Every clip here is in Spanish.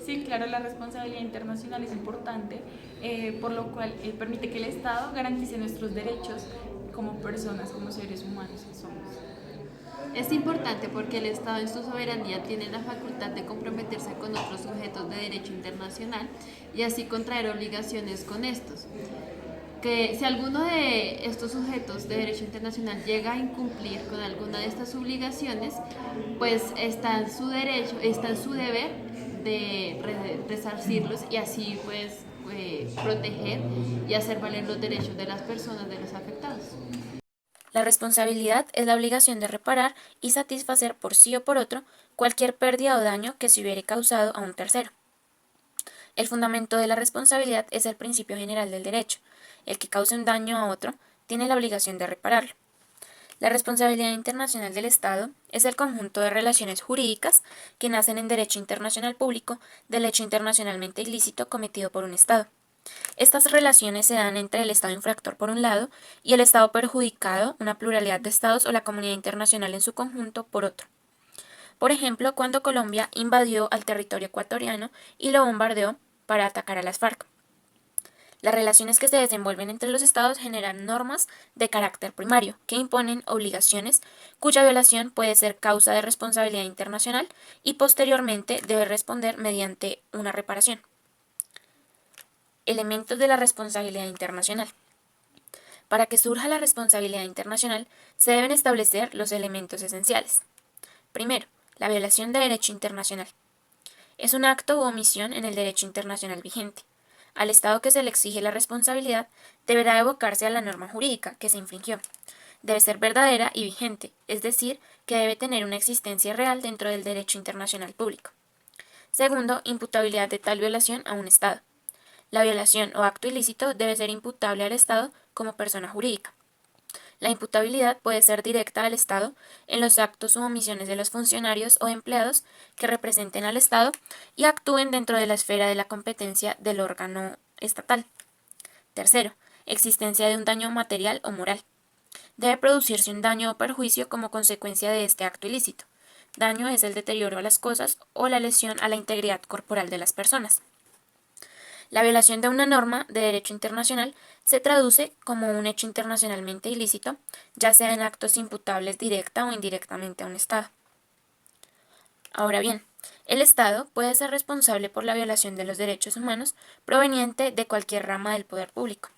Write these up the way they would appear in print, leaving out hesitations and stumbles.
Sí, claro, la responsabilidad internacional es importante, por lo cual permite que el Estado garantice nuestros derechos como personas, como seres humanos que somos. Es importante porque el Estado en su soberanía tiene la facultad de comprometerse con otros sujetos de derecho internacional y así contraer obligaciones con estos. Que si alguno de estos sujetos de derecho internacional llega a incumplir con alguna de estas obligaciones, pues está en su derecho, está en su deber de resarcirlos y así pues proteger y hacer valer los derechos de las personas, de los afectados. La responsabilidad es la obligación de reparar y satisfacer por sí o por otro cualquier pérdida o daño que se hubiere causado a un tercero. El fundamento de la responsabilidad es el principio general del derecho. El que cause un daño a otro tiene la obligación de repararlo. La responsabilidad internacional del Estado es el conjunto de relaciones jurídicas que nacen en derecho internacional público del hecho internacionalmente ilícito cometido por un Estado. Estas relaciones se dan entre el Estado infractor por un lado y el Estado perjudicado, una pluralidad de Estados o la comunidad internacional en su conjunto por otro. Por ejemplo, cuando Colombia invadió al territorio ecuatoriano y lo bombardeó para atacar a las FARC. Las relaciones que se desenvuelven entre los estados generan normas de carácter primario, que imponen obligaciones cuya violación puede ser causa de responsabilidad internacional y posteriormente debe responder mediante una reparación. Elementos de la responsabilidad internacional. Para que surja la responsabilidad internacional, se deben establecer los elementos esenciales. Primero, la violación de derecho internacional. Es un acto u omisión en el derecho internacional vigente. Al Estado que se le exige la responsabilidad, deberá evocarse a la norma jurídica que se infringió. Debe ser verdadera y vigente, es decir, que debe tener una existencia real dentro del derecho internacional público. Segundo, imputabilidad de tal violación a un Estado. La violación o acto ilícito debe ser imputable al Estado como persona jurídica. La imputabilidad puede ser directa al Estado en los actos u omisiones de los funcionarios o empleados que representen al Estado y actúen dentro de la esfera de la competencia del órgano estatal. Tercero, existencia de un daño material o moral. Debe producirse un daño o perjuicio como consecuencia de este acto ilícito. Daño es el deterioro a las cosas o la lesión a la integridad corporal de las personas. La violación de una norma de derecho internacional se traduce como un hecho internacionalmente ilícito, ya sea en actos imputables directa o indirectamente a un Estado. Ahora bien, el Estado puede ser responsable por la violación de los derechos humanos proveniente de cualquier rama del poder público.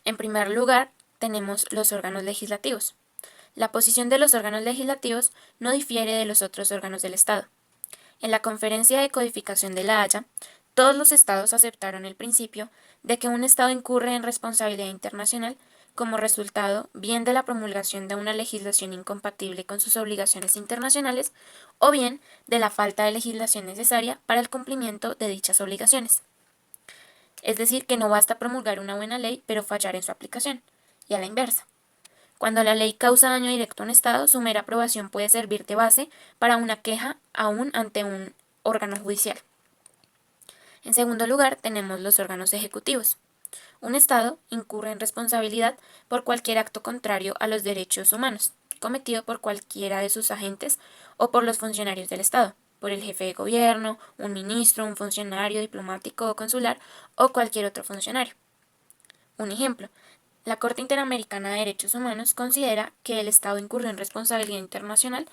En primer lugar, tenemos los órganos legislativos. La posición de los órganos legislativos no difiere de los otros órganos del Estado. En la Conferencia de Codificación de La Haya, todos los estados aceptaron el principio de que un estado incurre en responsabilidad internacional como resultado bien de la promulgación de una legislación incompatible con sus obligaciones internacionales o bien de la falta de legislación necesaria para el cumplimiento de dichas obligaciones. Es decir, que no basta promulgar una buena ley pero fallar en su aplicación, y a la inversa. Cuando la ley causa daño directo a un Estado, su mera aprobación puede servir de base para una queja aún ante un órgano judicial. En segundo lugar, tenemos los órganos ejecutivos. Un Estado incurre en responsabilidad por cualquier acto contrario a los derechos humanos, cometido por cualquiera de sus agentes o por los funcionarios del Estado, por el jefe de gobierno, un ministro, un funcionario diplomático o consular o cualquier otro funcionario. Un ejemplo, la Corte Interamericana de Derechos Humanos considera que el Estado incurrió en responsabilidad internacional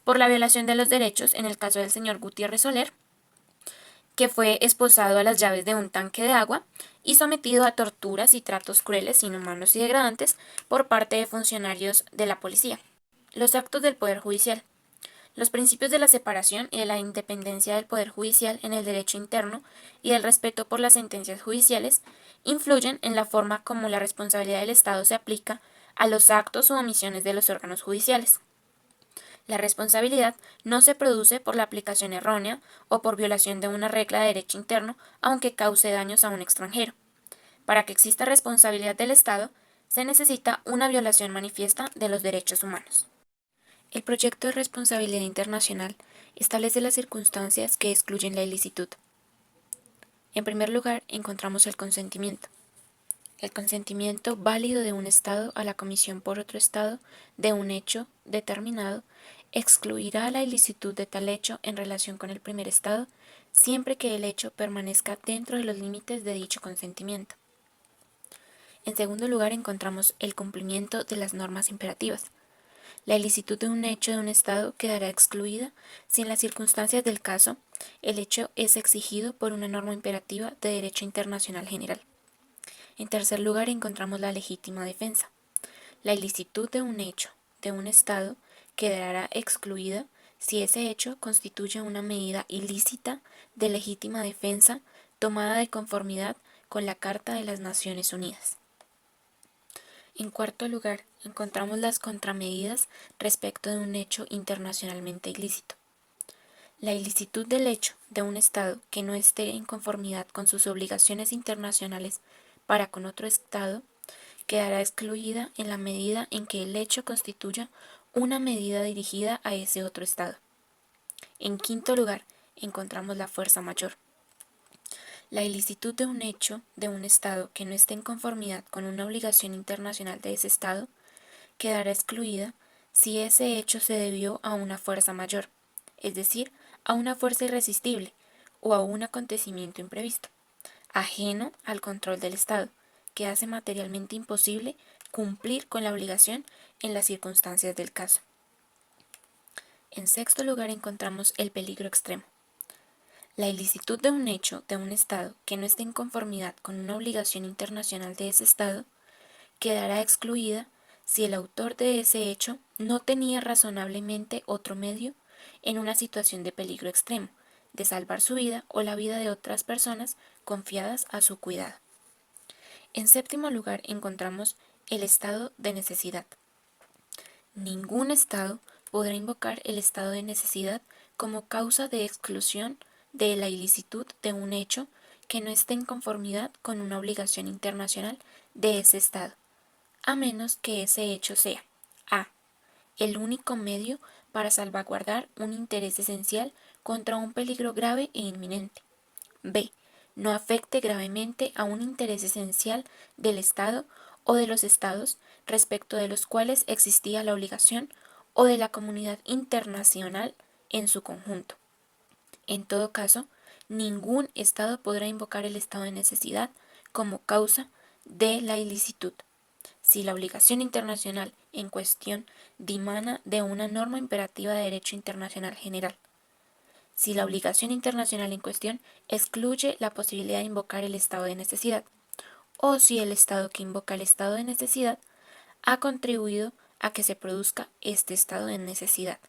por la violación de los derechos en el caso del señor Gutiérrez Soler, que fue esposado a las llaves de un tanque de agua y sometido a torturas y tratos crueles, inhumanos y degradantes por parte de funcionarios de la policía. Los actos del Poder Judicial. Los principios de la separación y de la independencia del Poder Judicial en el derecho interno y el respeto por las sentencias judiciales influyen en la forma como la responsabilidad del Estado se aplica a los actos u omisiones de los órganos judiciales. La responsabilidad no se produce por la aplicación errónea o por violación de una regla de derecho interno, aunque cause daños a un extranjero. Para que exista responsabilidad del Estado, se necesita una violación manifiesta de los derechos humanos. El proyecto de responsabilidad internacional establece las circunstancias que excluyen la ilicitud. En primer lugar, encontramos el consentimiento. El consentimiento válido de un Estado a la comisión por otro Estado de un hecho determinado excluirá la ilicitud de tal hecho en relación con el primer Estado siempre que el hecho permanezca dentro de los límites de dicho consentimiento. En segundo lugar, encontramos el cumplimiento de las normas imperativas. La ilicitud de un hecho de un Estado quedará excluida si en las circunstancias del caso el hecho es exigido por una norma imperativa de derecho internacional general. En tercer lugar, encontramos la legítima defensa. La ilicitud de un hecho de un Estado quedará excluida si ese hecho constituye una medida ilícita de legítima defensa tomada de conformidad con la Carta de las Naciones Unidas. En cuarto lugar, encontramos las contramedidas respecto de un hecho internacionalmente ilícito. La ilicitud del hecho de un Estado que no esté en conformidad con sus obligaciones internacionales para con otro Estado quedará excluida en la medida en que el hecho constituya una medida dirigida a ese otro Estado. En quinto lugar, encontramos la fuerza mayor. La ilicitud de un hecho de un Estado que no esté en conformidad con una obligación internacional de ese Estado quedará excluida si ese hecho se debió a una fuerza mayor, es decir, a una fuerza irresistible o a un acontecimiento imprevisto, ajeno al control del Estado, que hace materialmente imposible cumplir con la obligación en las circunstancias del caso. En sexto lugar, encontramos el peligro extremo. La ilicitud de un hecho de un Estado que no esté en conformidad con una obligación internacional de ese Estado quedará excluida si el autor de ese hecho no tenía razonablemente otro medio en una situación de peligro extremo, de salvar su vida o la vida de otras personas confiadas a su cuidado. En séptimo lugar, encontramos el estado de necesidad. Ningún Estado podrá invocar el estado de necesidad como causa de exclusión de la ilicitud de un hecho que no esté en conformidad con una obligación internacional de ese Estado, a menos que ese hecho sea a. el único medio para salvaguardar un interés esencial contra un peligro grave e inminente, b. no afecte gravemente a un interés esencial del Estado o de los Estados respecto de los cuales existía la obligación o de la comunidad internacional en su conjunto. En todo caso, ningún Estado podrá invocar el estado de necesidad como causa de la ilicitud, si la obligación internacional en cuestión dimana de una norma imperativa de derecho internacional general, si la obligación internacional en cuestión excluye la posibilidad de invocar el estado de necesidad, o si el Estado que invoca el estado de necesidad ha contribuido a que se produzca este estado de necesidad.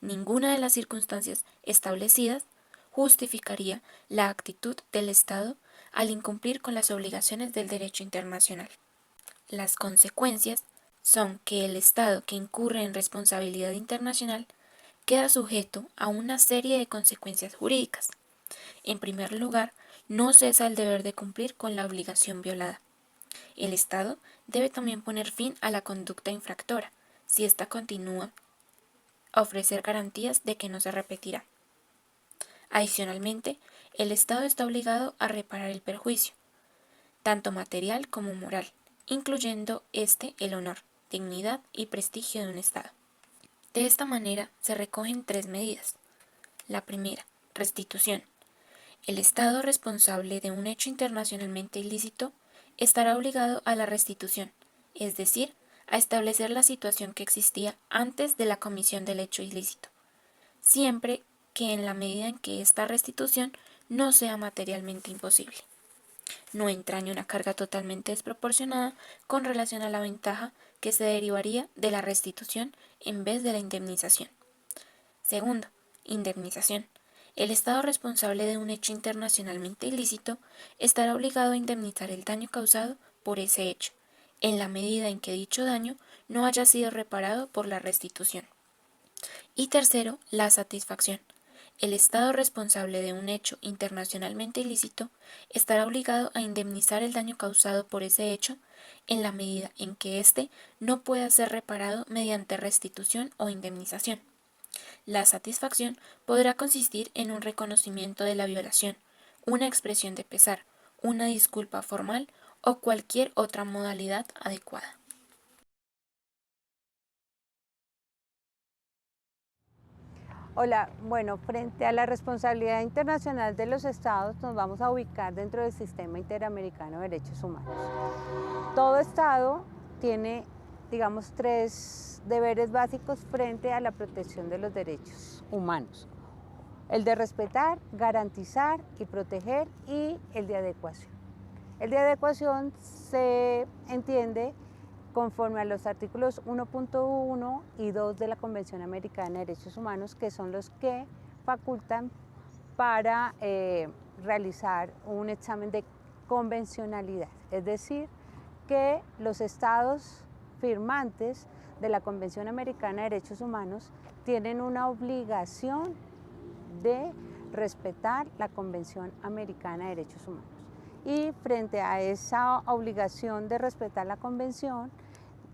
Ninguna de las circunstancias establecidas justificaría la actitud del Estado al incumplir con las obligaciones del derecho internacional. Las consecuencias son que el Estado que incurre en responsabilidad internacional queda sujeto a una serie de consecuencias jurídicas. En primer lugar, no cesa el deber de cumplir con la obligación violada. El Estado debe también poner fin a la conducta infractora, si ésta continúa a ofrecer garantías de que no se repetirá. Adicionalmente, el Estado está obligado a reparar el perjuicio, tanto material como moral, incluyendo el honor, dignidad y prestigio de un Estado. De esta manera se recogen tres medidas. La primera, restitución. El Estado responsable de un hecho internacionalmente ilícito estará obligado a la restitución, es decir, a establecer la situación que existía antes de la comisión del hecho ilícito, siempre que en la medida en que esta restitución no sea materialmente imposible, no entrañe una carga totalmente desproporcionada con relación a la ventaja que se derivaría de la restitución en vez de la indemnización. Segundo, indemnización. El Estado responsable de un hecho internacionalmente ilícito estará obligado a indemnizar el daño causado por ese hecho, en la medida en que dicho daño no haya sido reparado por la restitución. Y tercero, la satisfacción. El Estado responsable de un hecho internacionalmente ilícito estará obligado a indemnizar el daño causado por ese hecho en la medida en que éste no pueda ser reparado mediante restitución o indemnización. La satisfacción podrá consistir en un reconocimiento de la violación, una expresión de pesar, una disculpa formal o cualquier otra modalidad adecuada. Hola, bueno, frente a la responsabilidad internacional de los estados, nos vamos a ubicar dentro del Sistema Interamericano de Derechos Humanos. Todo estado tiene, digamos, 3 deberes básicos frente a la protección de los derechos humanos. El de respetar, garantizar y proteger, y el de adecuación. El de adecuación se entiende conforme a los artículos 1.1 y 2 de la Convención Americana de Derechos Humanos, que son los que facultan para realizar un examen de convencionalidad, es decir, que los estados firmantes de la Convención Americana de Derechos Humanos tienen una obligación de respetar la Convención Americana de Derechos Humanos. Y frente a esa obligación de respetar la Convención,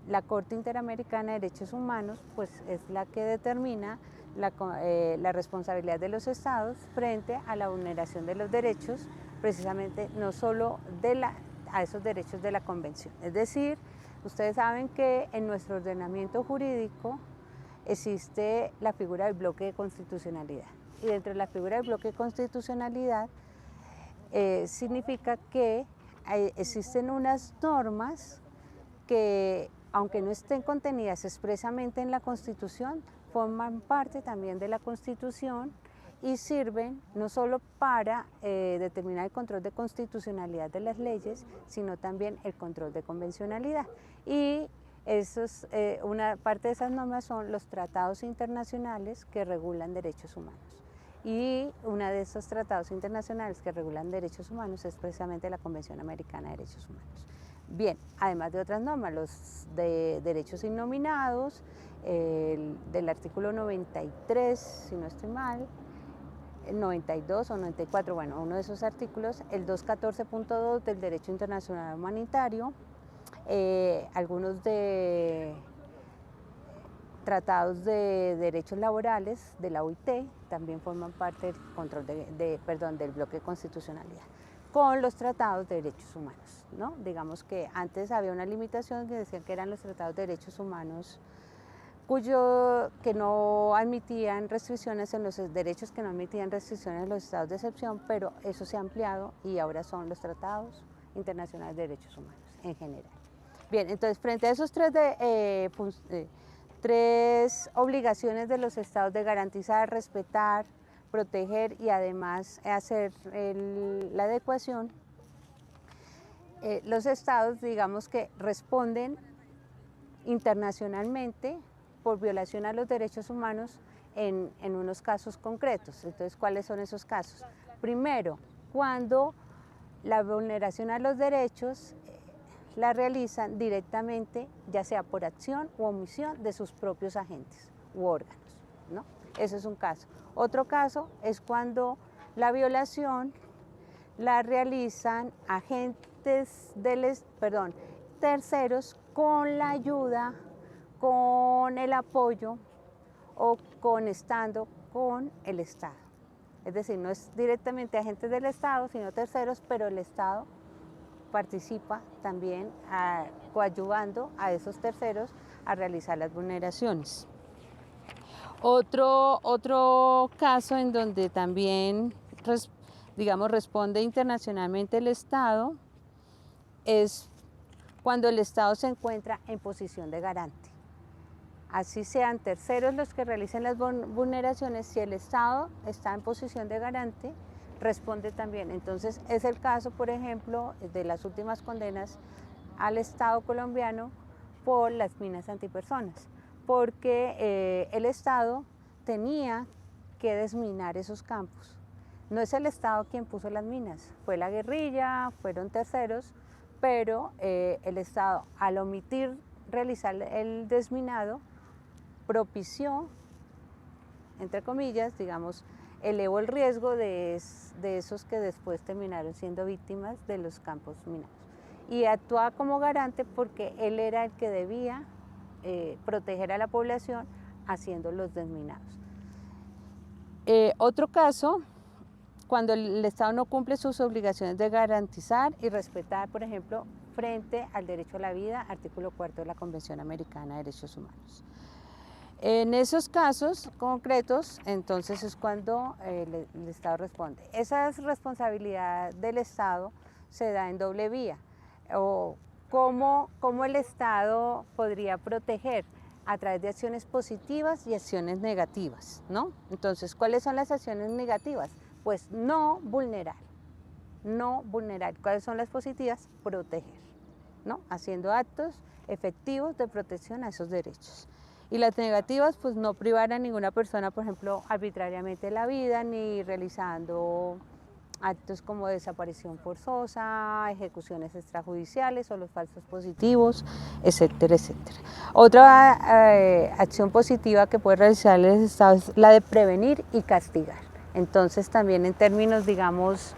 la Corte Interamericana de Derechos Humanos pues, es la que determina la responsabilidad de los estados frente a la vulneración de los derechos, precisamente no solo a esos derechos de la Convención. Es decir, ustedes saben que en nuestro ordenamiento jurídico existe la figura del bloque de constitucionalidad. Y dentro de la figura del bloque de constitucionalidad significa que existen unas normas que, aunque no estén contenidas expresamente en la Constitución, forman parte también de la Constitución y sirven no solo para determinar el control de constitucionalidad de las leyes, sino también el control de convencionalidad. Y una parte de esas normas son los tratados internacionales que regulan derechos humanos. Y uno de esos tratados internacionales que regulan derechos humanos es precisamente la Convención Americana de Derechos Humanos. Bien, además de otras normas, los de derechos innominados, del artículo 93, si no estoy mal, el 92 o 94, bueno, uno de esos artículos, el 214.2 del derecho internacional humanitario, algunos de tratados de derechos laborales de la OIT también forman parte del control del bloque de constitucionalidad, con los tratados de derechos humanos, ¿no? Digamos que antes había una limitación que decían que eran los tratados de derechos humanos que no admitían restricciones en los derechos, que no admitían restricciones en los estados de excepción, pero eso se ha ampliado y ahora son los tratados internacionales de derechos humanos en general. Bien, entonces frente a esos tres obligaciones de los estados de garantizar, respetar, proteger y además hacer la adecuación, los estados, digamos que responden internacionalmente por violación a los derechos humanos en unos casos concretos. Entonces, ¿cuáles son esos casos? Primero, cuando la vulneración a los derechos la realizan directamente, ya sea por acción u omisión de sus propios agentes u órganos, ¿no? Ese es un caso. Otro caso es cuando la violación la realizan terceros con la ayuda, con el apoyo o estando con el Estado. Es decir, no es directamente agentes del Estado, sino terceros, pero el Estado participa también coadyuvando a esos terceros a realizar las vulneraciones. Otro caso en donde también, responde internacionalmente el Estado es cuando el Estado se encuentra en posición de garante. Así sean terceros los que realicen las vulneraciones, si el Estado está en posición de garante, responde también. Entonces es el caso, por ejemplo, de las últimas condenas al Estado colombiano por las minas antipersonas, porque el Estado tenía que desminar esos campos. No es el Estado quien puso las minas, fue la guerrilla, fueron terceros, pero el Estado, al omitir realizar el desminado, propició, entre comillas, digamos, elevó el riesgo de esos que después terminaron siendo víctimas de los campos minados. Y actuaba como garante porque él era el que debía proteger a la población haciendo los desminados. Otro caso, cuando el Estado no cumple sus obligaciones de garantizar y respetar, por ejemplo, frente al derecho a la vida, artículo 4 de la Convención Americana de Derechos Humanos. En esos casos concretos, entonces es cuando el Estado responde. Esa responsabilidad del Estado se da en doble vía. O cómo el Estado podría proteger a través de acciones positivas y acciones negativas, ¿no? Entonces, ¿cuáles son las acciones negativas? Pues no vulnerar, no vulnerar. ¿Cuáles son las positivas? Proteger, ¿no? Haciendo actos efectivos de protección a esos derechos. Y las negativas, pues no privar a ninguna persona, por ejemplo, arbitrariamente la vida, ni realizando actos como desaparición forzosa, ejecuciones extrajudiciales o los falsos positivos, etcétera, etcétera. Otra acción positiva que puede realizar el Estado es la de prevenir y castigar. Entonces también en términos, digamos,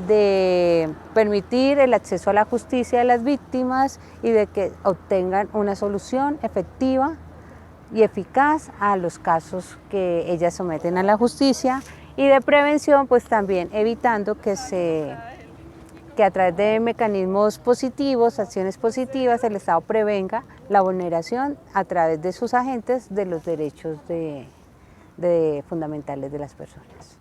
de permitir el acceso a la justicia de las víctimas y de que obtengan una solución efectiva y eficaz a los casos que ellas someten a la justicia, y de prevención, pues también evitando que a través de mecanismos positivos, acciones positivas, el Estado prevenga la vulneración a través de sus agentes de los derechos fundamentales de las personas.